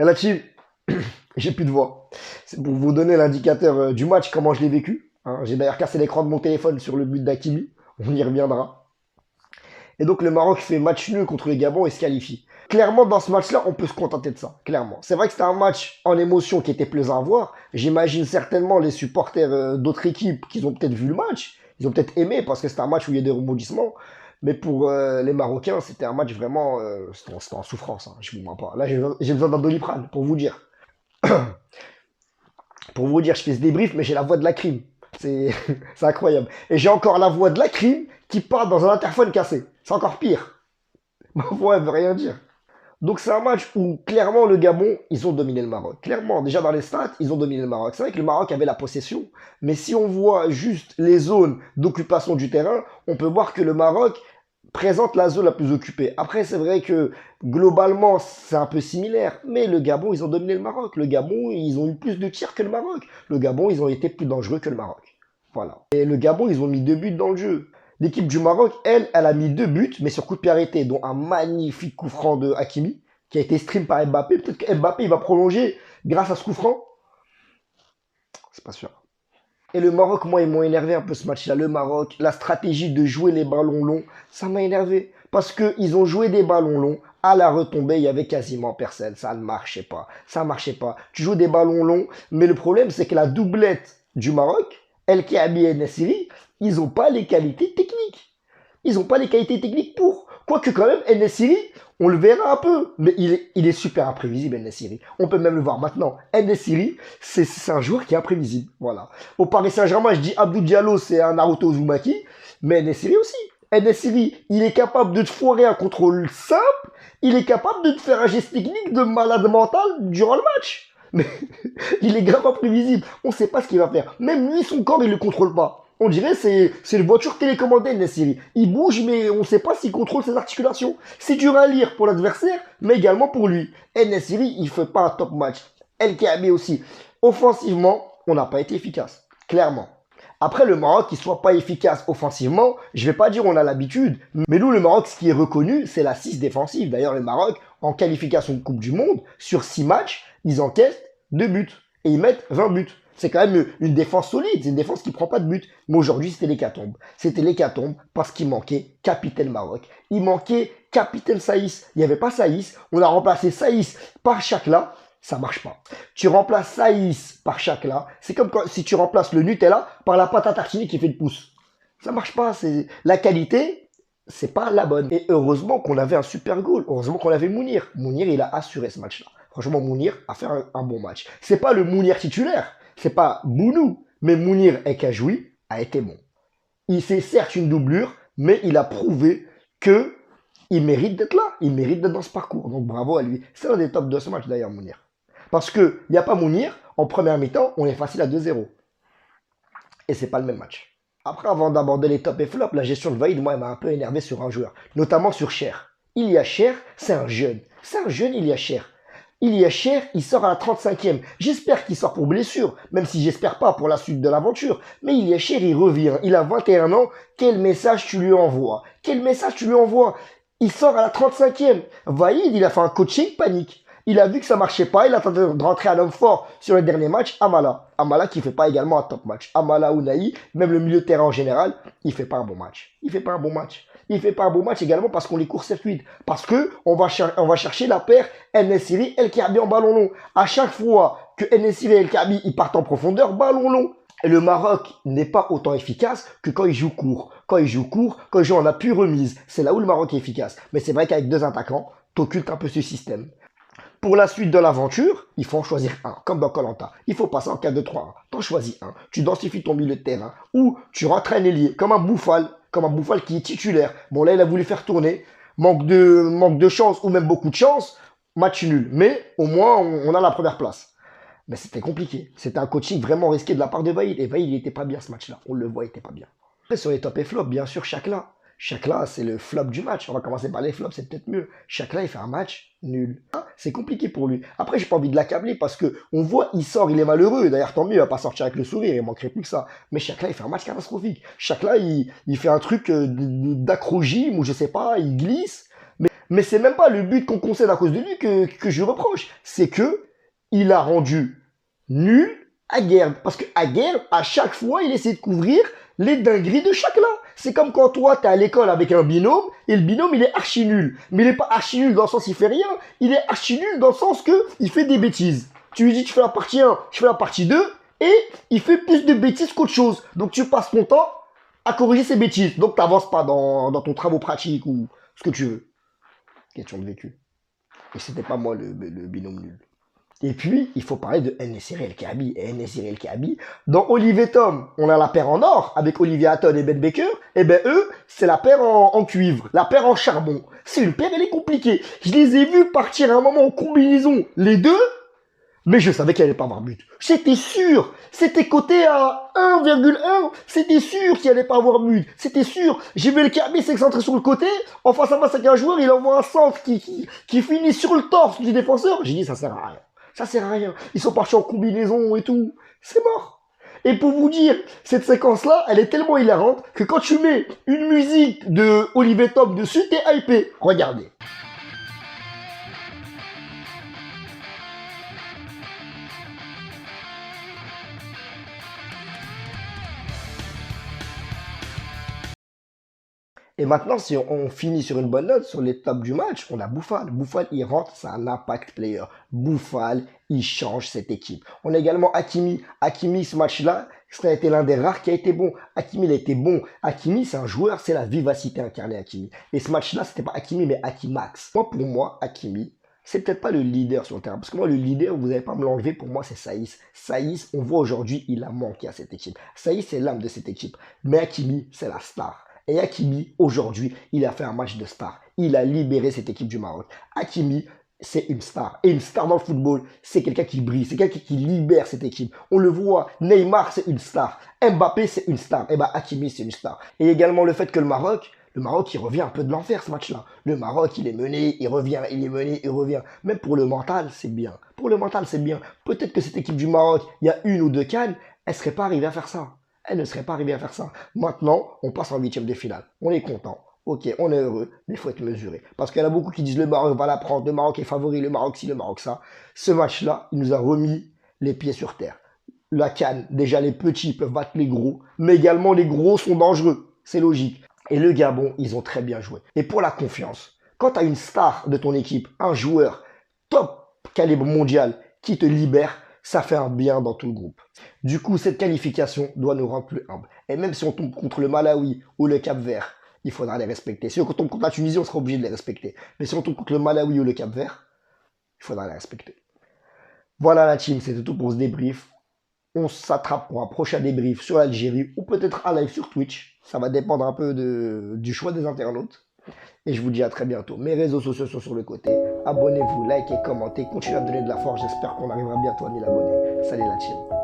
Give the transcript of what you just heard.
Et la team, j'ai plus de voix. C'est pour vous donner l'indicateur du match, comment je l'ai vécu. Hein. J'ai d'ailleurs cassé l'écran de mon téléphone sur le but d'Hakimi. On y reviendra. Et donc le Maroc fait match nul contre le Gabon et se qualifie. Clairement, dans ce match-là, on peut se contenter de ça. Clairement. C'est vrai que c'était un match en émotion qui était plaisant à voir. J'imagine certainement les supporters d'autres équipes qui ont peut-être vu le match. Ils ont peut-être aimé parce que c'était un match où il y a des rebondissements. Mais pour les Marocains, c'était un match vraiment... c'était en souffrance, hein, je vous mens pas. Là, j'ai besoin d'un Doliprane, pour vous dire. Pour vous dire, je fais ce débrief, mais j'ai la voix de la crime. C'est c'est incroyable. Et j'ai encore la voix de la crime qui parle dans un interphone cassé. C'est encore pire. Ma voix, elle veut rien dire. Donc c'est un match où clairement le Gabon, ils ont dominé le Maroc. Clairement, déjà dans les stats, ils ont dominé le Maroc. C'est vrai que le Maroc avait la possession, mais si on voit juste les zones d'occupation du terrain, on peut voir que le Maroc présente la zone la plus occupée. Après, c'est vrai que globalement, c'est un peu similaire, mais le Gabon, ils ont dominé le Maroc. Le Gabon, ils ont eu plus de tirs que le Maroc. Le Gabon, ils ont été plus dangereux que le Maroc. Voilà. Et le Gabon, ils ont mis 2 buts dans le jeu. L'équipe du Maroc, elle a mis 2 buts, mais sur coup de pied arrêté, dont un magnifique coup franc de Hakimi, qui a été stream par Mbappé. Peut-être que Mbappé, il va prolonger grâce à ce coup franc. C'est pas sûr. Et le Maroc, moi, ils m'ont énervé un peu ce match-là. Le Maroc, la stratégie de jouer les ballons longs, ça m'a énervé. Parce qu'ils ont joué des ballons longs. À la retombée, il y avait quasiment personne. Ça ne marchait pas. Ça marchait pas. Tu joues des ballons longs. Mais le problème, c'est que la doublette du Maroc, El Kaabi et Nessiri, ils n'ont pas les qualités techniques. Ils n'ont pas les qualités techniques pour. Quoique quand même, En-Nesyri, on le verra un peu. Mais il est super imprévisible, En-Nesyri. On peut même le voir maintenant. En-Nesyri, c'est un joueur qui est imprévisible. Voilà. Au Paris Saint-Germain, je dis Abdou Diallo, c'est un Naruto Uzumaki. Mais En-Nesyri aussi. En-Nesyri, il est capable de te foirer un contrôle simple. Il est capable de te faire un geste technique de malade mental durant le match. Mais il est grave imprévisible. On ne sait pas ce qu'il va faire. Même lui, son corps, il ne le contrôle pas. On dirait c'est une voiture télécommandée, Nessiri. Il bouge, mais on ne sait pas s'il contrôle ses articulations. C'est dur à lire pour l'adversaire, mais également pour lui. Et Nessiri, il ne fait pas un top match. El Kaabi aussi. Offensivement, on n'a pas été efficace. Clairement. Après, le Maroc, qu'il soit pas efficace offensivement, je vais pas dire on a l'habitude. Mais nous, le Maroc, ce qui est reconnu, c'est l'assise défensive. D'ailleurs, le Maroc, en qualification de Coupe du Monde, sur 6 matchs, ils encaissent 2 buts. Et ils mettent 20 buts. C'est quand même une défense solide, c'est une défense qui prend pas de but. Mais aujourd'hui, c'était l'hécatombe. C'était l'hécatombe parce qu'il manquait capitaine Maroc. Il manquait capitaine Saïs. Il n'y avait pas Saïs. On a remplacé Saïs par Chakla. Ça marche pas. Tu remplaces Saïs par Chakla. C'est comme si tu remplaces le Nutella par la pâte à tartiner qui fait le pouce. Ça marche pas. C'est la qualité, c'est pas la bonne. Et heureusement qu'on avait un super goal. Heureusement qu'on avait Mounir. Mounir, il a assuré ce match-là. Franchement, Mounir a fait un bon match. C'est pas le Mounir titulaire. C'est pas Bounou, mais Mounir Ekajoui a été bon. Il c'est certes une doublure, mais il a prouvé que il mérite d'être là, il mérite d'être dans ce parcours. Donc bravo à lui. C'est l'un des tops de ce match d'ailleurs, Mounir. Parce que il n'y a pas Mounir, en première mi-temps, on est facile à 2-0. Et c'est pas le même match. Après, avant d'aborder les tops et flops, la gestion de Vaïd, moi, elle m'a un peu énervé sur un joueur, notamment sur Cher. Ilia Cher, c'est un jeune. C'est un jeune Ilia Cher. Ilia Cher, il sort à la 35e. J'espère qu'il sort pour blessure, même si j'espère pas pour la suite de l'aventure. Mais Ilia Cher, il revient. Il a 21 ans. Quel message tu lui envoies? Quel message tu lui envoies? Il sort à la 35e. Vaïd, il a fait un coaching panique. Il a vu que ça marchait pas. Il a tenté de rentrer un homme fort sur le dernier match, Amala. Amala qui fait pas également un top match. Amala ou Naï, même le milieu de terrain en général, il fait pas un bon match. Il fait pas un bon match. Il fait pas un bon match également parce qu'on les court-circuite. Parce que on va chercher la paire En-Nesyri, El Kaabi en ballon long. À chaque fois que En-Nesyri et El Kaabi ils partent en profondeur, ballon long. Et le Maroc n'est pas autant efficace que quand il joue court. Quand il joue court, quand il joue en appui remise, c'est là où le Maroc est efficace. Mais c'est vrai qu'avec 2 attaquants, t'occultes un peu ce système. Pour la suite de l'aventure, il faut en choisir un, comme dans koh Il faut passer en 4-2-3-1. T'en choisis un, tu densifies ton milieu de terrain, ou tu rentres un ailier, comme un Bouffal qui est titulaire. Bon là, il a voulu faire tourner, manque de chance, ou même beaucoup de chance, match nul. Mais au moins, on a la première place. Mais c'était compliqué. C'était un coaching vraiment risqué de la part de Vaïd. Et Vaïd, il était pas bien ce match-là. On le voit, il était pas bien. Après, sur les top et flops, bien sûr, Chakla. Chakla, c'est le flop du match. On va commencer par les flops, c'est peut-être mieux. Chakla, il fait un match nul. C'est compliqué pour lui. Après, j'ai pas envie de l'accabler parce que on voit, il sort, il est malheureux. D'ailleurs, tant mieux, il va pas sortir avec le sourire, il manquerait plus que ça. Mais Chakla, il fait un match catastrophique. Chakla, il fait un truc d'acrogym ou je sais pas, il glisse. Mais c'est même pas le but qu'on concède à cause de lui que je reproche. C'est que il a rendu nul Aguerd. Parce que Aguerd, à chaque fois, il essaie de couvrir les dingueries de chacun. C'est comme quand toi, t'es à l'école avec un binôme, et le binôme, il est archi nul. Mais il est pas archi nul dans le sens il fait rien, il est archi nul dans le sens que il fait des bêtises. Tu lui dis, tu fais la partie 1, je fais la partie 2, et il fait plus de bêtises qu'autre chose. Donc tu passes ton temps à corriger ses bêtises. Donc tu n'avances pas dans ton travail pratique ou ce que tu veux. Question de vécu. Et c'était pas moi le binôme nul. Et puis, il faut parler de Enesiri El Kaabi. Et Enesiri El Kaabi, dans Olivier Tom, on a la paire en or avec Olivier Hatton et Ben Baker. Et ben eux, c'est la paire en cuivre, la paire en charbon. C'est une paire, elle est compliquée. Je les ai vus partir à un moment en combinaison, les deux, mais je savais qu'il allait pas avoir but. J'étais sûr. C'était coté à 1,1. C'était sûr qu'il allait pas avoir but. C'était sûr. J'ai vu le Kaabi s'excentrer sur le côté. En face à face avec un joueur, il envoie un centre qui finit sur le torse du défenseur. J'ai dit, ça sert à rien. Ça sert à rien. Ils sont partis en combinaison et tout. C'est mort. Et pour vous dire, cette séquence-là, elle est tellement hilarante que quand tu mets une musique de Olivier Tom dessus, t'es hypé. Regardez. Et maintenant, si on finit sur une bonne note, sur l'étape du match, on a Bouffal. Bouffal, il rentre, c'est un impact player. Bouffal, il change cette équipe. On a également Hakimi. Hakimi, ce match-là, ça a été l'un des rares qui a été bon. Hakimi, il a été bon. Hakimi, c'est un joueur, c'est la vivacité incarnée, Hakimi. Et ce match-là, c'était pas Hakimi, mais Hakimax. Moi, pour moi, Hakimi, c'est peut-être pas le leader sur le terrain. Parce que moi, le leader, vous n'allez pas me l'enlever, pour moi, c'est Saïs. Saïs, on voit aujourd'hui, il a manqué à cette équipe. Saïs, c'est l'âme de cette équipe. Mais Hakimi, c'est la star. Et Hakimi, aujourd'hui, il a fait un match de star. Il a libéré cette équipe du Maroc. Hakimi, c'est une star. Et une star dans le football, c'est quelqu'un qui brille. C'est quelqu'un qui libère cette équipe. On le voit. Neymar, c'est une star. Mbappé, c'est une star. Et ben Hakimi, c'est une star. Et également le fait que le Maroc, il revient un peu de l'enfer ce match-là. Le Maroc, il est mené, il revient, il est mené, il revient. Même pour le mental, c'est bien. Pour le mental, c'est bien. Peut-être que cette équipe du Maroc, il y a une ou deux cannes, elle serait pas arrivée à faire ça. Elle ne serait pas arrivée à faire ça. Maintenant, on passe en huitième de finale. On est content. Ok, on est heureux, mais il faut être mesuré. Parce qu'il y en a beaucoup qui disent le Maroc va la prendre, le Maroc est favori, le Maroc ci, le Maroc ça. Ce match-là, il nous a remis les pieds sur terre. La canne, déjà les petits peuvent battre les gros, mais également les gros sont dangereux. C'est logique. Et le Gabon, ils ont très bien joué. Et pour la confiance, quand tu as une star de ton équipe, un joueur top calibre mondial qui te libère, ça fait un bien dans tout le groupe. Du coup, cette qualification doit nous rendre plus humbles. Et même si on tombe contre le Malawi ou le Cap-Vert, il faudra les respecter. Si on tombe contre la Tunisie, on sera obligé de les respecter. Mais si on tombe contre le Malawi ou le Cap-Vert, il faudra les respecter. Voilà la team, c'était tout pour ce débrief. On s'attrape pour un prochain débrief sur l'Algérie ou peut-être un live sur Twitch. Ça va dépendre un peu du choix des internautes. Et je vous dis à très bientôt. Mes réseaux sociaux sont sur le côté. Abonnez-vous, likez, commentez, continuez à me donner de la force. J'espère qu'on arrivera bientôt à 1000 abonnés. Salut la team.